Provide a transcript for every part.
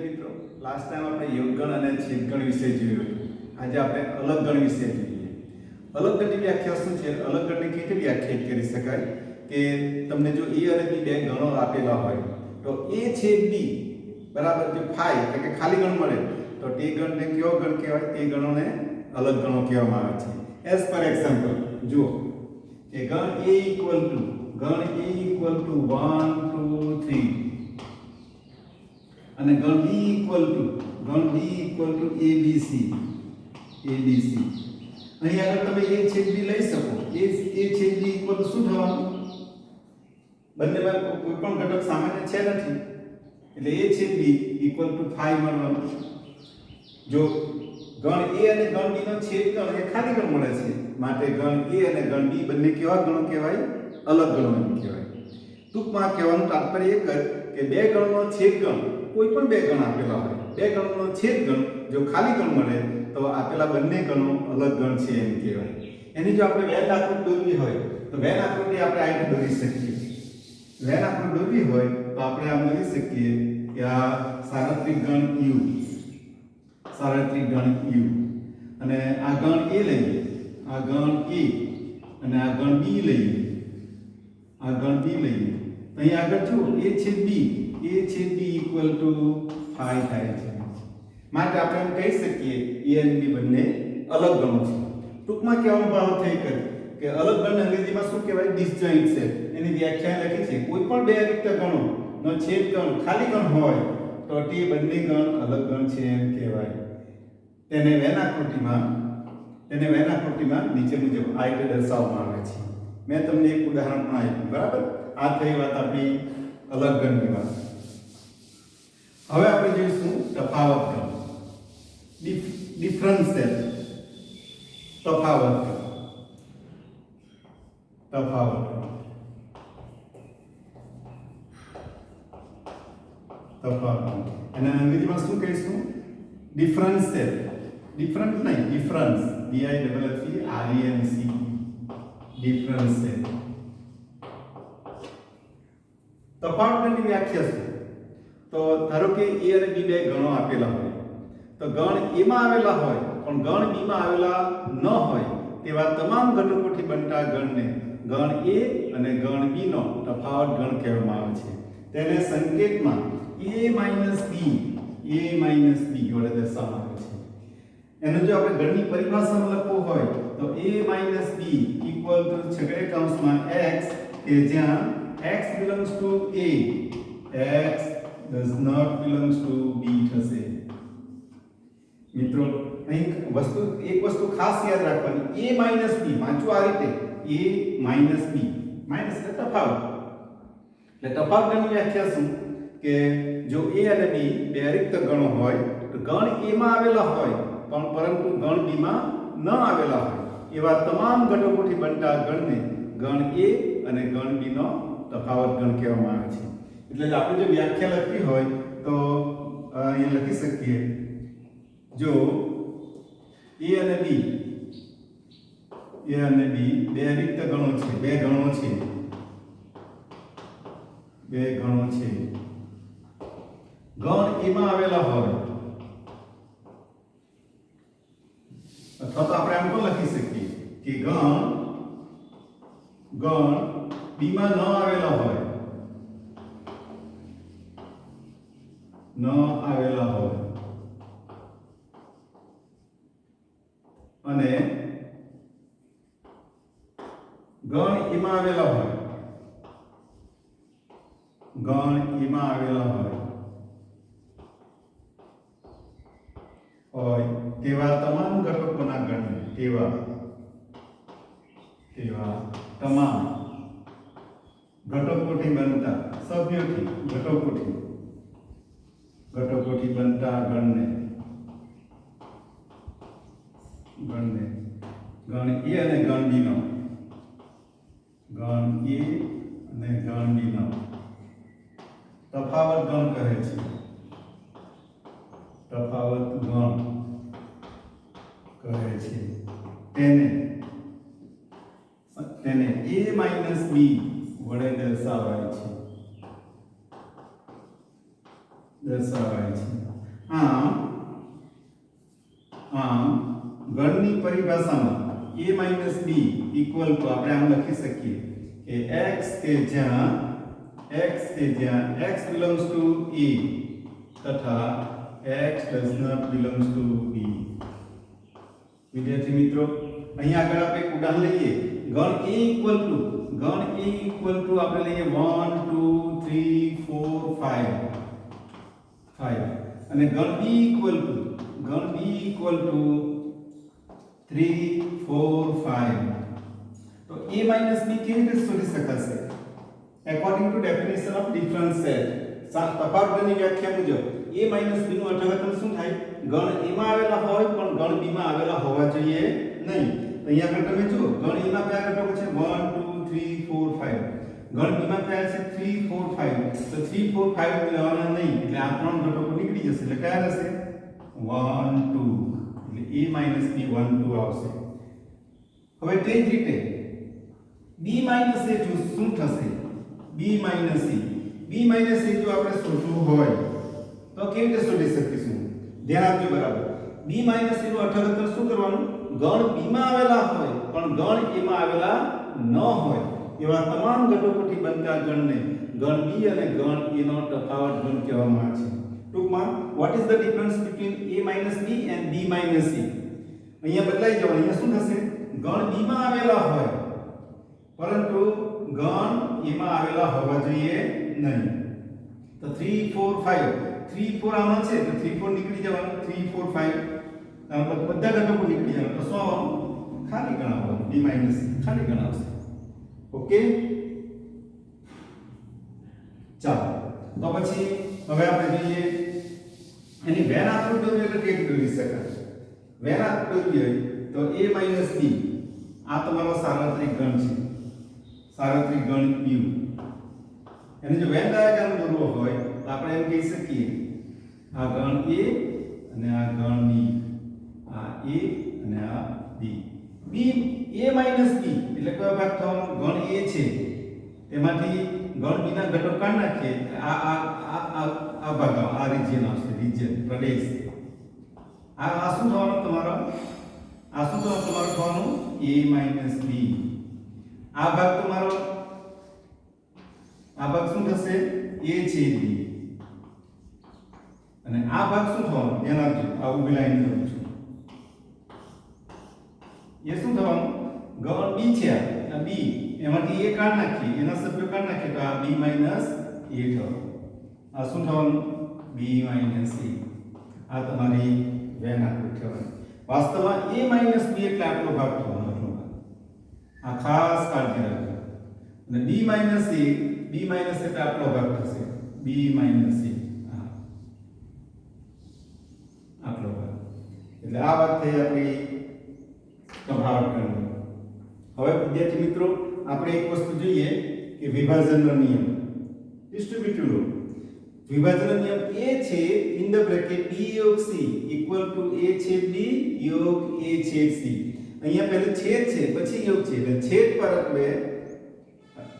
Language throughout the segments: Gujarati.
મિત્રો લાસ્ટ ટાઈમ આપણે યોગગણ અને છેદગણ વિશે જોયું હતું. આજે આપણે અલગ ગણ વિશે જોઈએ. અલગ ગણની વ્યાખ્યા શું છે? અલગ ગણને કેવી રીતે વ્યાખ્યાયિત કરી શકાય કે તમને જો a અને b બે ગણો આપેલા હોય તો a છેદ b બરાબર જે ફાઈ એટલે કે ખાલી ગણ મળે તો તે ગણને કયો ગણ કહેવાય? તે ગણોને અલગ ગણો કહેવામાં આવે છે. એઝ પર એક્ઝામ્પલ જુઓ કે ગણ a ઇક્વલ ટુ 1 2 3 અને ગણ b ઇક્વલ ટુ abc અહીં આગળ તમે a છેદ b લઈ શકો. a છેદ b ઇક્વલ ટુ શું થવાનું? બંનેમાં કોઈ પણ ઘટક સામાન્ય છે નથી એટલે a છેદ b ઇક્વલ ટુ 5 મળવાનું. જો ગણ a અને ગણ b નો છેદગણ એ ખાલી ગણ મળે છે માટે ગણ a અને ગણ b બંને કેવા ગણો કહેવાય? અલગ ગણો કહેવાય. ટૂંકમાં કહેવાનું તાત્પર્ય એ કે બે ગણનો છેદગણ કોઈ પણ બે ગણ આપેલા હોય બે ગણનો છેદગણ જો ખાલી ગણ મળે તો આપેલા બંને ગણો અલગ ગણ છે એમ કહેવાય. એની જો આપણે વેન આકૃતિ દોરવી હોય તો વેન આકૃતિ આપણે આ રીતે દોરી શકીએ. વેન આકૃતિ દોરવી હોય તો આપણે આમ દોરી શકીએ કે આ સાર્વત્રિક ગણ u અને આ ગણ a લઈએ, આ ગણ a અને આ ગણ b લઈએ, આ ગણ b લઈએ તો અહીં આગળ જુઓ a છેદ b ઇક્વલ ટુ 5 થાય છે. માટે આપણે એમ કહી શકીએ a અને b બંને અલગ ગણો છે. ટૂંકમાં કહેવાનો ભાવ થઈ કે અલગ ગણ અંગ્રેજીમાં શું કહેવાય? ડિસજોઇન્ટ છે. એની વ્યાખ્યા લખી છે કોઈ પણ બે રિક્ત ગણો નો છેદગણ ખાલી ગણ હોય તો તે બંને ગણ અલગ ગણ છે એમ કહેવાય. તેને વેન આકૃતિમાં નીચે મુજબ આ રીતે દર્શાવવામાં આવે છે. મેં તમને એક ઉદાહરણ પણ આપ્યું, બરાબર? આ થઈ વાત આપણી અલગ ગણની વાત. હવે આપણે જોઈશું તફાવત ગણ, ડિફરન્શિયલ તફાવત ગણ. અને અંગ્રેજીમાં શું કહીશું? ડિફરન્શિયલ. ડિફરન્ટ નહીં, ડિફરન્સ, DIFFERENCE, ડિફરન્શિયલ. તફાવતની વ્યાખ્યા શું? તો ધારો કે a અને b બે ગણો આપેલા હોય તો ગણ a માં આવેલા હોય પણ ગણ b માં આવેલા ન હોય તેવા તમામ ઘટકોથી બનતા ગણને ગણ a અને ગણ b નો તફાવત ગણ કહેવામાં આવે છે. તેને સંકેતમાં a b વડે દર્શાવવામાં આવે છે. એનો જો આપણે ગણની પરિભાષામાં લખવું હોય તો a b ઇક્વલ ટુ છગડે કૌંસમાં x કે જ્યાં x belongs to a, x does not belongs to b થશે. મિત્રો અહીં એક વસ્તુ ખાસ યાદ રાખવાની, a b વાંચો આ રીતે a b માઈનસ એટલે તફાવત. એટલે તફાવતની વ્યાખ્યા શું કે જો a અને b બે રિક્ત ગણો હોય તો ગણ a માં આવેલા હોય પણ પરંતુ ગણ b માં ન આવેલા હોય એવા તમામ ઘટકોથી બનતા ગણને ગણ a અને ગણ b નો તફાવત ગણ કહેવામાં આવે છે. એટલે આપણે જો વ્યાખ્યા લખવી હોય તો અહીં લખી શકીએ જો a અને b બે રિક્ત ગણો છે, બે ગણો છે ગણ a માં આવેલા હોય અથવા તો આપણે આમ પણ લખી શકીએ કે ગણ b માં ન આવેલા હોય અને ગણ a માં આવેલા હોય તેવા તમામ ઘટકોના ગણને તેવા તમામ ઘટકોથી બનતા ઘટકોથી બનતા ગણને ગણ a અને ગણ b નો તફાવત ગણ કહે છે. તેને a b વડે દર્શાવાય છે. ગણની પરિભાષામાં a - b ઇક્વલ ટુ આપણે આમ લખી શકીએ કે x કે જ્યાં x belongs to a તથા x does not belongs to b. વિદ્યાર્થી મિત્રો અહીંયા આગળ આપણે એક ઉદાહરણ લઈએ. ગણ a ઇક્વલ ટુ આપણે લઈએ 1 2 3 4 5 અને ગણ b ઇક્વલ ટુ 3 4 5. તો a - b કેવી રીતે શોધી શકાશે? According to definition of different set, તફાવતની વ્યાખ્યા મુજબ a - b નું અર્થઘટન શું થાય? ગણ a માં આવેલા હોય પણ ગણ b માં આવેલા હોવા જોઈએ નહીં. તો અહીંયા આગળ તમે જુઓ ગણ a માં કયા ઘટકો છે? 1 2 3 4 5. ગણ b માં કયા છે? 3 4 5. તો 3 4 5 લેવાના નહીં એટલે આ ત્રણ ઘટકો નીકળી જશે. એટલે કયા રહેશે? 1 2. એટલે a - b 1 2 આવશે. હવે તે જ રીતે b - a શું થશે? b - a જો આપણે શોધવું હોય તો કેવી રીતે શોધી શકીશું? ધ્યાન આપજો બરાબર. b - a નું અર્થઘટન શું કરવાનું? ગણ b માં આવેલા હોય પણ ગણ a માં આવેલા ન હોય એવા તમામ ઘટકોથી બનતા ગણને ગણ b અને ગણ a નો તફાવત ગણ કહેવામાં આવે છે. ટૂંકમાં what is the difference between a - b and b - c? અહીંયા બદલાઈ જવાનું. અહીંયા શું થશે? ગણ b માં આવેલા હોય પરંતુ ગણ a માં આવેલા હોવા જોઈએ નહીં. તો 3 4 5 3 4 આમાં છે તો 3 4 નીકળી જવાનું. 3 4 5 બધા ઘટકો નીકળી જવાનું. તો શું આવવાનું? ખાલી ગણ આવવાનું. b - c ખાલી ગણ આવશે. ઓકે, ચાલો તો પછી હવે આપણે જોઈએ એની વેન આકૃતિ એટલે કેવી દોરી શકાય. વેન આકૃતિ હોય તો a - b આ તમારો સાર્વત્રિક ગણ છે. સાર્વત્રિક ગણ u. એને જો વેન ડાયાગ્રામ દોરવો હોય તો આપણે એમ કહી શકીએ આ ગણ a અને આ ગણ b, આ a અને આ b. b a - b એટલે કયો ભાગ થવાનો? ગણ a છે તેમાંથી ગણ b ના ઘટકો કાઢી નાખીએ. આ ભાગ આ રિજિયન આવશે. રિજિયન પ્રદેશ. આ શું થવાનું તમારો? આ શું થવાનું? a - b. આ ભાગ તમારો આ ભાગ શું થશે? a છે b. અને આ ભાગ શું થવાનો? ધ્યાન આપજો. આ ઊભી લાઈન કરું છું. એ શું થવાનું? ગણ b છે આ b એમાંથી a કાઢી નાખીએ. એના સભ્યો કાઢી નાખીએ તો આ b - a થવાનું. આ શું થવાનું? b - c. આ તમારી વેન આકૃતિ થવાની. વાસ્તવમાં a - b એટલે આટલો ભાગ થવાનો. આ ખાસ કાળજી રાખજો. અને b - c એટલે આટલો ભાગ થશે. b - c આટલો ભાગ. એટલે આ વાત થઈ આપણી તફાવત ગણની. હવે વિદ્યાર્થી મિત્રો આપણે એક વસ્તુ જોઈએ કે વિભાજનનો નિયમ, ડિસ્ટ્રીબ્યુટિવ લો. વિભાજનનો નિયમ એ છે ઇન ધ બ્રેકેટ b યોગ c ઇક્વલ ટુ a છેદ b યોગ a છેદ c. અહીંયા પહેલે છેદ છે પછી યોગ છે એટલે છેદ પરત્વે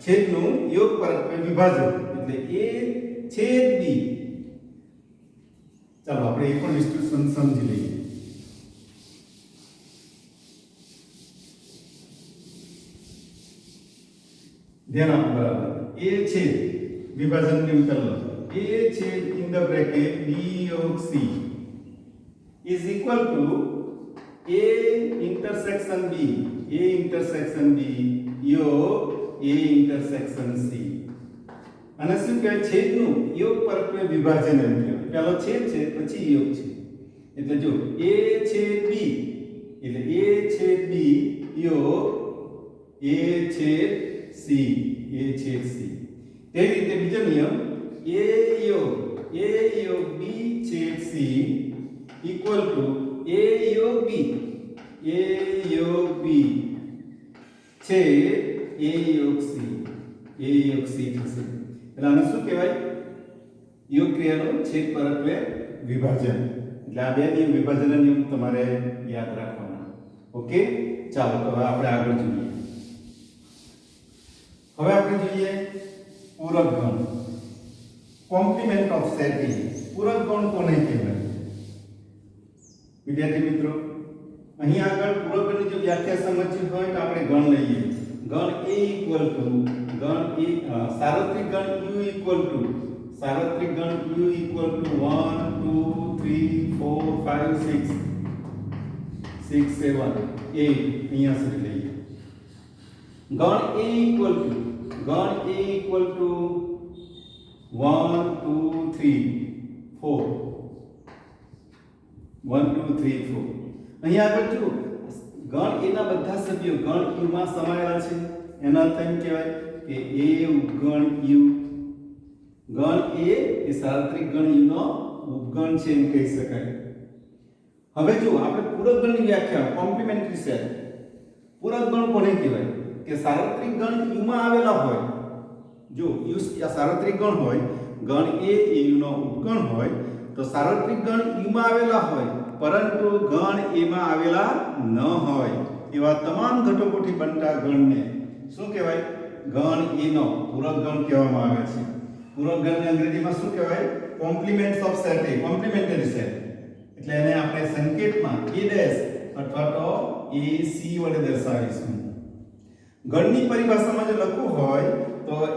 છેદનું યોગ પરત્વે વિભાજન એટલે a છેદ b. ચાલો આપણે એ પણ વિસ્તૃત સમજી લઈએ. ધ્યાન આપો બરાબર. a છેદ વિભાજનની ઉત્તર લો. a છેદ ઇન ધ બ્રેકેટ b યોગ c is equal to a intersection b યોગ a intersection c. અને શું કહેવાય? છેદનું યોગ પરત્વે વિભાજન એમ કહેવાય. પહેલો છેદ છે પછી યોગ છે એટલે જો a છેદ b એટલે a છેદ b યોગ a છેદ c. તેવી રીતે બીજો નિયમ a યોગ b છેદ c ઇક્વલ ટુ a યોગ b છેદ a યોગ c થશે. એટલે આને શું કહેવાય? યોગ ક્રિયાનો છેદ પરત્વે વિભાજન. એટલે આ બે નિયમ વિભાજનના નિયમ તમારે યાદ રાખવાના. ઓકે, ચાલો તો હવે આપણે આગળ જોઈએ. હવે આપણે જોઈએ પૂરક ગણ. Compliment of set. પૂરક ગણ કોને કહેવાય? વિદ્યાર્થી મિત્રો અહીં આગળ પૂરકગણની જો વ્યાખ્યા સમજવી હોય તો આપણે ગણ લઈએ. ગણ A ઇક્વલ ટુ સાર્વત્રિક ગણ U ઇક્વલ ટુ 1 2 3 4 5 6 7 8 અહીંયા સુધી લઈએ. ગણ A ઇક્વલ ટુ 1 2 3 4 1 2 3 4. અહીંયા આગળ જો ગણ A ના બધા સભ્યો ગણ U માં સમાયેલા છે. એનો અર્થ એમ કહેવાય કે A ઉપગણ U. ગણ A એ સાર્વત્રિક ગણ U નો ઉપગણ છે એમ કહી શકાય. હવે જો આપણે પૂરક ગણની વ્યાખ્યા કોમ્પ્લિમેન્ટરી સેટ. પૂરક ગણ કોને કહેવાય કે સાર્વત્રિક ગણ U માં આવેલા હોય. જો U સાર્વત્રિક ગણ હોય, ગણ A એ U નો ઉપગણ હોય તો સાર્વત્રિક ગણ U માં આવેલા હોય પરંતુ ગણ A માં આવેલા ન હોય એવા તમામ ઘટકોથી બનતા ગણને શું કહેવાય? ગણ A નો પૂરક ગણ કહેવામાં આવે છે. પૂરક ગણને અંગ્રેજીમાં શું કહેવાય? Compliments of set, complimentary set. એટલે એને આપણે સંકેતમાં A' અથવા તો AC વડે દર્શાવીશું. ગણની પરિભાષામાં જો લખવું હોય તો A'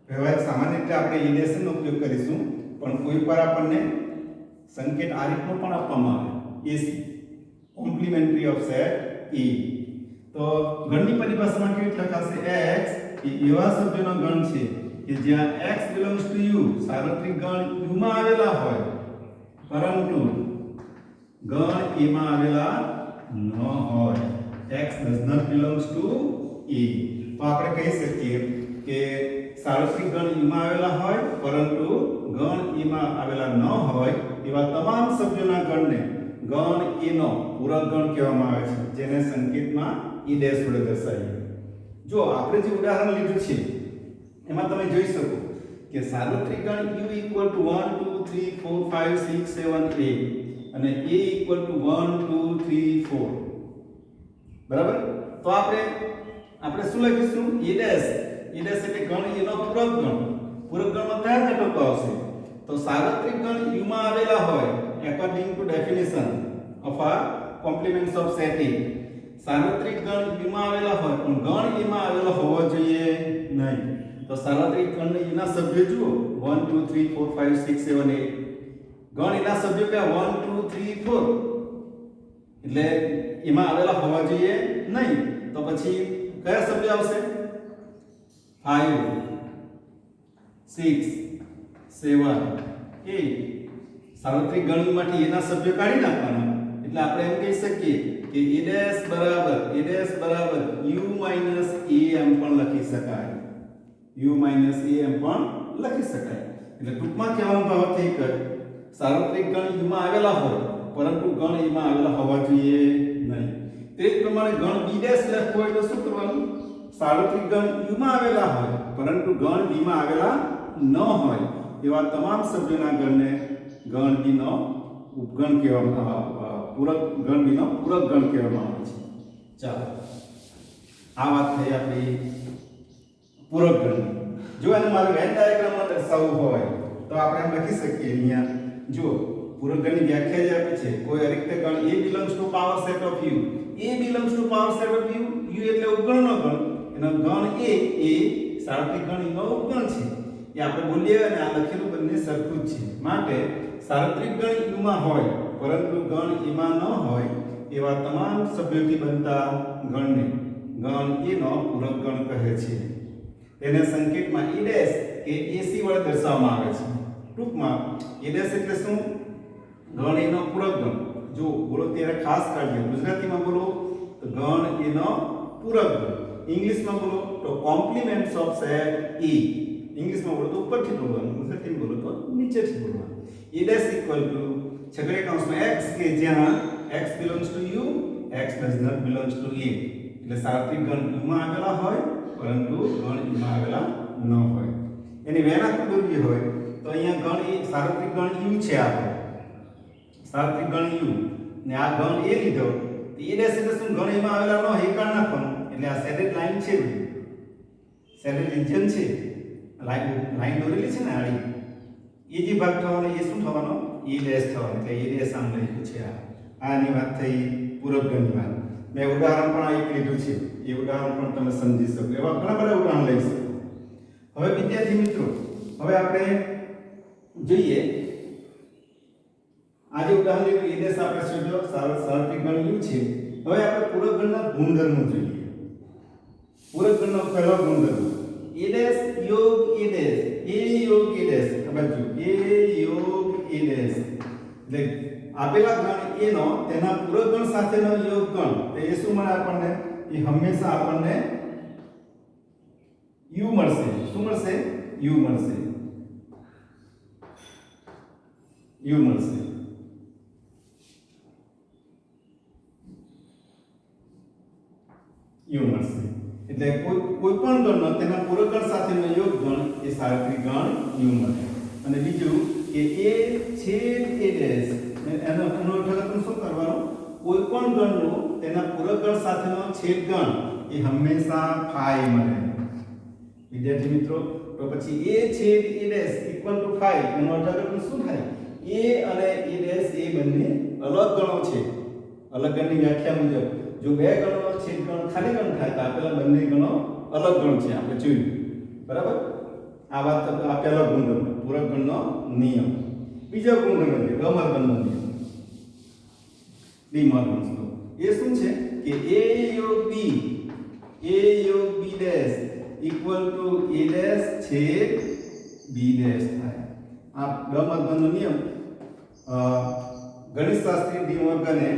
કહેવાય. સામાન્ય રીતે આપણે A' નો ઉપયોગ કરીશું પણ કોઈ પર આપણને સંકેત આ રીતનો પણ આપવામાં આવે AC complimentary of set E. તો ગણની પરિભાષામાં કેવી રીતે લખાશે? x એ એવા સભ્યોનો ગણ છે કે જ્યાં x belongs to U સાર્વત્રિક ગણ U માં આવેલા હોય પરંતુ ગણ A માં આવેલા ન હોય. x does not belongs to E. તો આપણે કહી શકીએ કે સાર્વત્રિક ગણ U માં આવેલા હોય પરંતુ ગણ A માં આવેલા ન હોય એવા તમામ સભ્યોના ગણને ગણ A નો પૂરક ગણ કહેવામાં આવે છે, જેને સંકેતમાં E' વડે દર્શાવીએ. જો આપણે જે ઉદાહરણ લીધું છે એમાં તમે જોઈ શકો કે સાર્વત્રિક ગણ U ઇક્વલ ટુ 1 2 3 4 5 6 7 8 અને A ઇક્વલ ટુ 1 2 3 4. બરાબર? તો આપણે શું લખીશું? A' એટલે ગણ A નો પૂરક ગણ. પૂરક ગણમાં કયા ઘટકો આવશે? તો સાર્વત્રિક ગણ U માં આવેલા હોય according to definition of a complements of set A. સાર્વત્રિક ગણ U માં આવેલા હોય પણ ગણ A માં આવેલો હોવો જોઈએ નહીં. તો સાર્વત્રિક ગણના U ના સભ્યો જુઓ 1 2 3 4 5 6 7 8. ગણ A ના સભ્યો કયા 1 2 3 4 એટલે એમાં આવેલા હોવા જોઈએ નહીં. તો પછી કયા સભ્ય આવશે? 5 6 7 8. સાર્વત્રિક ગણમાંથી એના સભ્યો કાઢી નાખવાના એટલે આપણે એમ કહી શકીએ કે A' બરાબર U minus A એમ પણ લખી શકાય. U minus A એમ પણ લખી શકાય. એટલે ટૂંકમાં કહેવાનો ભાવ થઈ કે સાર્વત્રિક ગણ U માં આવેલા હોય પરંતુ ગણ A માં આવેલા હોવા જોઈએ નહીં. તે જ પ્રમાણે ગણ B' લખવો હોય તો શું કરવાનું? સાર્વત્રિક ગણ U માં આવેલા હોય પરંતુ ગણ B માં આવેલા ન હોય એવા તમામ સભ્યોના ગણને ગણ B નો ઉપગણ કહેવામાં પૂરક ગણ B નો પૂરક ગણ કહેવામાં આવે છે. ચાલો આ વાત થઈ આપણી પૂરક ગણની. જો એને મારે વેન ડાયાગ્રામમાં દર્શાવવું હોય તો આપણે એમ લખી શકીએ. અહીંયા જો પૂરક ગણની વ્યાખ્યા જે આપી છે કોઈ અરિક્ત ગણ A belongs to power set of U. A belongs to power set of U. U એટલે ઉપગણનો ગણ. એનો ગણ A એ સાર્વત્રિક ગણ નો ઉપગણ છે. એ આપણે બોલીએ અને આ લખેલું બંને સરખું જ છે. માટે સાર્વત્રિક ગણ U માં હોય પરંતુ ગણ A માં ન હોય એવા તમામ સભ્યોથી બનતા ગણને ગણ A નો પૂરક ગણ કહે છે. તેને સંકેતમાં E' કે AC વડે દર્શાવવામાં આવે છે. ટૂંકમાં E' એટલે શું? ગણ A નો પૂરક ગણ. જો બોલો ત્યારે ખાસ કાળજી. ગુજરાતીમાં બોલો તો ગણ A નો પૂરક ગણ. ઇંગ્લિશમાં બોલો તો compliments of set E. English में बोलो तो ऊपर થી બોલવાનું, ગુજરાતી में बोलो तो નીચેથી બોલવાનું. E' ઇક્વલ ટુ છગડે કૌંસમાં x કે જ્યાં x belongs to U, x does not belongs to A. એટલે સાર્વત્રિક ગણ U માં આવેલા હોય પરંતુ ગણ E માં આવેલા ન હોય. એની વેન આખું દોરવી હોય તો અહીંયા ગણ E સાર્વત્રિક ગણ U છે. આપણે સાર્વત્રિક ગણ U ને આ ગણ A લીધો તો E' એટલે શું? ગણ E માં આવેલા ન હોય એ કાઢ નાખવાનું. એટલે આ સેડેડ લાઈન છે, સેડેડ રિજન છે. લાઈન દોરેલી છે ને આડી એ જે ભાગ થવાનો એ શું થવાનો? E' થવાનો. એટલે E' આમ લખ્યું છે. આની વાત થઈ પૂરક ગણની વાત. મેં ઉદાહરણ પણ એક લીધું છે, એ ઉદાહરણ પણ તમે સમજી શકો. એવા ઘણા બધા ઉદાહરણ લઈ શકો. હવે વિદ્યાર્થી મિત્રો, હવે આપણે જોઈએ આજે ઉદાહરણ લીધું એ દેશ આપણે શોધો સાર્વત્રિક ગણ લીધું છે. હવે આપણે પૂરક ગણના ગુણધર્મો જોઈએ. પૂરક ગણનો પહેલો ગુણધર્મ એ ડેશ યોગ એ ડેશ, એ યોગ એ ડેશ. સમજો, એ યોગ એ ડેશ એટલે આપેલા ગણ એ નો તેના પૂરક ગણ સાથેનો યોગ ગણ તો એ શું મળે આપણને? એ હંમેશા આપણને u મળશે. શું મળશે? u મળશે. u મળશે. u મળશે. એટલે કોઈ પણ ગણનો તેના પૂરક ગણ સાથેનો યોગ ગણ એ સાર્વત્રિક ગણ u મળે. અને બીજું કે a છેદ a ડેશ એનો અર્થ શું કરવાનો? કોઈ પણ ગણનો તેના પૂરક ગણ સાથેનો છેદ ગણ એ હંમેશા phi મળે. વિદ્યાર્થી મિત્રો, તો પછી a છેદ a dash equal two phi એનો અર્થ શું થાય? a અને a ડેશ એ બંને અલગ ગણો છે. અલગ ગણની વ્યાખ્યા મુજબ જો બે ગણનો છેદ ગણ ખાલી ગણ થાય તો આપેલા બંને ગણો અલગ ગણ છે. આપણે જોયું, બરાબર? આ વાત આ પહેલો ગુણધર્મ પૂરક ગણનો નિયમ. બીજો ગુણધર્મ છે ડમરગણનો નિયમ. ડીમોર્ગનનો લો. એ શું છે કે a યોગ b, a યોગ b dash equal to a dash છેદ b ડેશ થાય. આ ડમરગણનો નિયમ ગણિતશાસ્ત્રી ડીમોર્ગને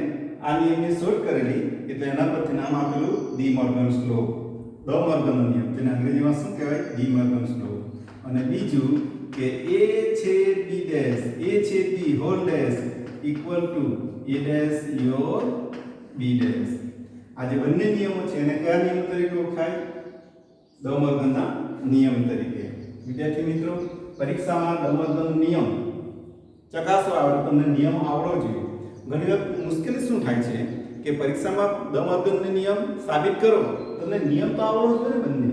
આ નિયમની શોધ કરેલી, એટલે એના પરથી નામ આપેલું ડીમોર્ગન્સ લો. ડમરગણનો નિયમ, જેને અંગ્રેજીમાં શું કહેવાય? ડીમોર્ગન્સ લો. અને બીજું કે a છેદ b ડેશ, a છેદ b whole dash equal to a dash યોગ b ડેશ. આ જે બંને નિયમો છે એને કયા નિયમ તરીકે ઓળખાય? ડમરગણના નિયમ તરીકે. વિદ્યાર્થી મિત્રો, પરીક્ષામાં ડમરગણનો નિયમ ચકાસવા આવે તમને નિયમ આવડવો જોઈએ. ઘણી વખત મુશ્કેલી શું થાય છે કે પરીક્ષામાં ડમરગણનો નિયમ સાબિત કરો, તમને નિયમ તો આવડવો જોઈએ.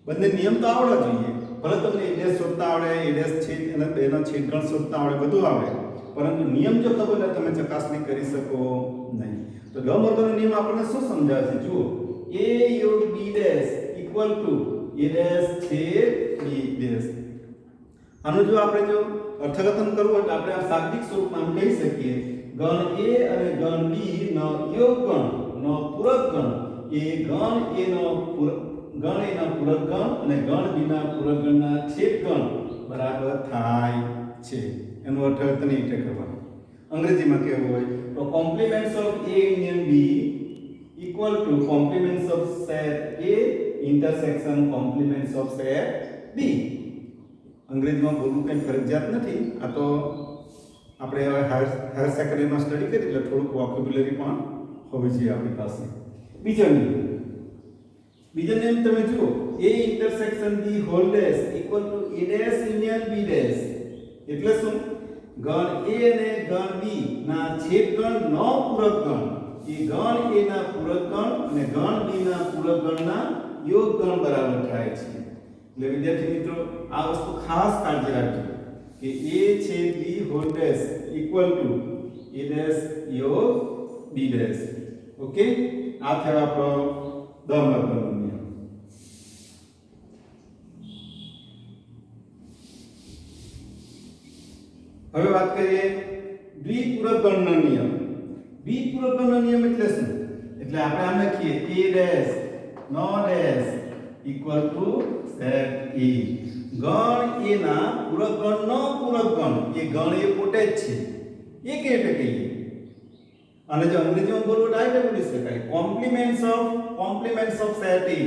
બંને નિયમ તો આવડવા જોઈએ. ભલે તમને એ ડેશ શોધતા આવડે, એ ડેશ છેદ અને બેનો છેદગણ શોધતા આવડે, બધું આવડે, પરંતુ નિયમ જો ખબર ન તમે ચકાસણી કરી શકો નહીં. તો ડમરગણનો નિયમ આપણને શું સમજાવે છે? જુઓ, a યોગ b dash equal to a dash છેદ b ડેશ. આનું જો આપણે જો અર્થઘટન કરવું હોય તો આપણે આ શાબ્દિક સ્વરૂપમાં કહી શકીએ ગણ a અને ગણ b નો યોગ ગણ નો પૂરક ગણ એ ગણ a નો ગણ a ના પૂરક ગણ અને ગણ b ના પૂરક ગણના છેદ ગણ બરાબર થાય છે. એનું અર્થઘટન એ રીતે કરવાનું. અંગ્રેજીમાં કહેવું હોય તો compliments of a union b equal to compliments of set a intersection compliments of set b. અંગ્રેજીમાં બોલવું કંઈ ફરજિયાત નથી. આ તો આપણે હવે હાયર સેકન્ડરીમાં સ્ટડી કરી એટલે થોડુંક વોકેબ્યુલરી પણ હોવી જોઈએ આપણી પાસે. બીજો નિયમ તમે જુઓ, a intersection b whole dash equal to a dash union b dash. એટલે શું? ગણ a અને ગણ b ના છેદગણ નો પૂરક ગણ એ ગણ a ના પૂરક ગણ અને ગણ b ના પૂરક ગણના યોગ ગણ બરાબર થાય છે. એટલે વિદ્યાર્થી મિત્રો, આ વસ્તુ ખાસ કાળજી રાખજો કે a છેદ b whole dash equal to a dash યોગ b ડેશ. ઓકે, આ થયો આપણો ડમરગણનો નિયમ. હવે વાત કરીએ દ્વિપૂરક ગણનો નિયમ. દ્વિપૂરક ગણનો નિયમ એટલે શું? એટલે આપણે આમ લખીએ a ડેશ નો dash equal to set e. ગણ a ના પૂરક ગણનો પૂરક ગણ એ ગણ એ પોતે જ છે. એ કેવી રીતે કહીએ? અને જો અંગ્રેજીમાં બોલવું તો આ રીતે બોલી શકાય compliments of set e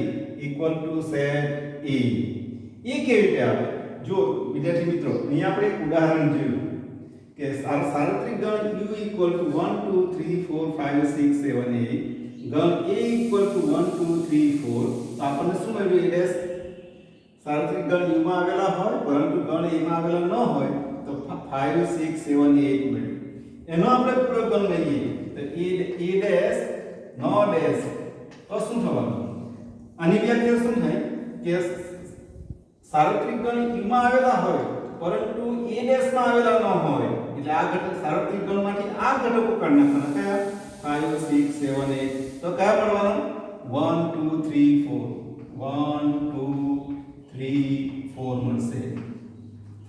equal to set e. એ કેવી રીતે આવે? જો વિદ્યાર્થી મિત્રો, અહીં આપણે એક ઉદાહરણ જોયું કે સાર્વત્રિક ગણ u ઇક્વલ ટુ 1 2 3 4 5 6 7 8 ગણ a ઇક્વલ ટુ 1 2 3 4. તો આપણને શું મળ્યું? a ડેશ સાર્વત્રિક ગણ u માં આવેલા હોય પરંતુ ગણ a માં આવેલા ન હોય તો 5 6 7 8 મળ્યું. એનો આપણે પૂરક ગણ લઈએ તો a ડેશ નો ડેશ તો શું થવાનું? આની વ્યાખ્યા શું થાય કે સાર્વત્રિક ગણ u માં આવેલા હોય પરંતુ a ડેશ માં આવેલા ન હોય એટલે એટલે આ ઘટક સાર્વત્રિક ગણમાંથી આ ઘટકો કાઢી નાખવાના. કયા? 5 6 7 8. તો કયા પડવાના? 1 2 3 4. 1 2 3 4 મળશે.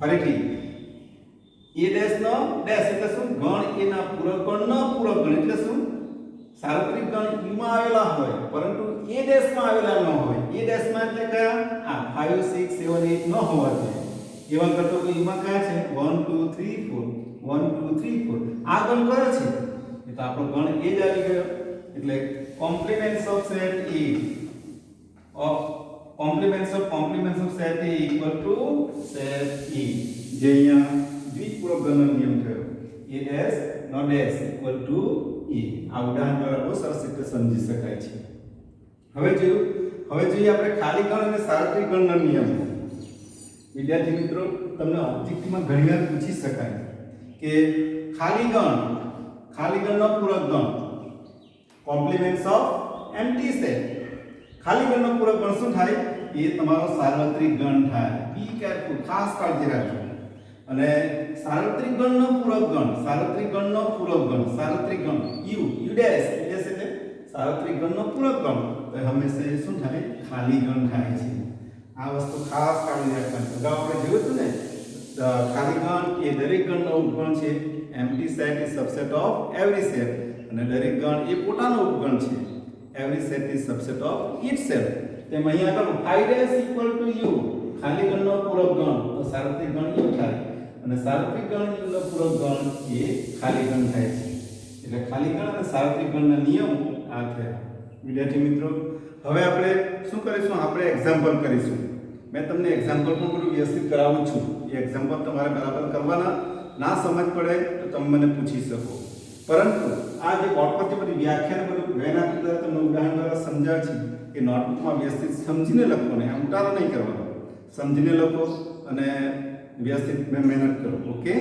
ફરીથી a ડેશ નો ડેશ એટલે શું? ગણ a ના પૂરક ગણનો પૂરક ગણ એટલે શું? સાર્વત્રિક ગણ u માં આવેલા હોય પરંતુ a ડેશ માં આવેલા ન હોય. a ડેશ માં એટલે કયા? આ 5 6 7 8 ન હોવા જોઈએ. એવા ઘટકો u માં કયા છે? 1 2 3 4. 1 2 3 4. આ ગણ કયો છે? એ તો આપણો ગણ a જ આવી ગયો. એટલે complements of set A of complements of set A equal to set E. જે અહીંયા દ્વિપૂરક ગણનો નિયમ થયો. A dash no dash equal to E. આ ઉદાહરણ દ્વારા બહુ સરસ રીતે સમજી શકાય છે. હવે જોઈએ આપણે ખાલી ગણ અને સાર્વત્રિક ગણનો નિયમ. વિદ્યાર્થી મિત્રો, તમને ઓબ્જેક્ટિવમાં ઘણીવાર પૂછી શકાય કે ખાલી ગણનો પૂરક ગણ કોમ્પ્લિમેન્ટ્સ ઓફ એમ્પ્ટી સેટ. ખાલી ગણનો પૂરક ગણ શું થાય? એ તમારો સાર્વત્રિક ગણ થાય. બી કેરફુલ, ખાસ કાળજી રાખજો. અને સાર્વત્રિક ગણનો પૂરક ગણ u ડેશ એટલે સાર્વત્રિક ગણનો પૂરક ગણ તો હંમેશા એ શું થાય? ખાલી ગણ થાય છે. આ વસ્તુ ખાસ કાળજી રાખવાની. અગાઉ આપણે જોયું હતું ને, ખાલી ગણ એ દરેક ગણનો ઉપગણ છે. Empty set is subset of every set. અને દરેક ગણ એ પોતાનો ઉપગણ છે. Every set is subset of itself. તેમ અહીંયા આગળ 5 ડેશ ઇક્વલ ટુ u ખાલી ગણનો પૂરક ગણ તો સાર્વત્રિક ગણ u થાય અને સાર્વત્રિક ગણ u નો પૂરક ગણ એ ખાલી ગણ થાય છે. એટલે ખાલી ગણ અને સાર્વત્રિક ગણના નિયમો આ થયા. વિદ્યાર્થી મિત્રો, હવે આપણે શું કરીશું? આપણે એક્ઝામ્પલ કરીશું. મેં તમને એક્ઝામ્પલ પણ બધું વ્યવસ્થિત કરાવું છું. એ એક્ઝામ્પલ તમારે બરાબર કરવાના. ના સમજ પડે તો તમે મને પૂછી શકો. પરંતુ આ જે બોર્ડ પરથી બધી વ્યાખ્યાન બધું વેન આપી દ્વારા તમને ઉદાહરણ દ્વારા સમજાવે છે કે નોટબુકમાં વ્યવસ્થિત સમજીને લખો ને, આમ ઉતારો નહીં કરવાનો. સમજીને લખો અને વ્યવસ્થિત મહેનત કરો. ઓકે.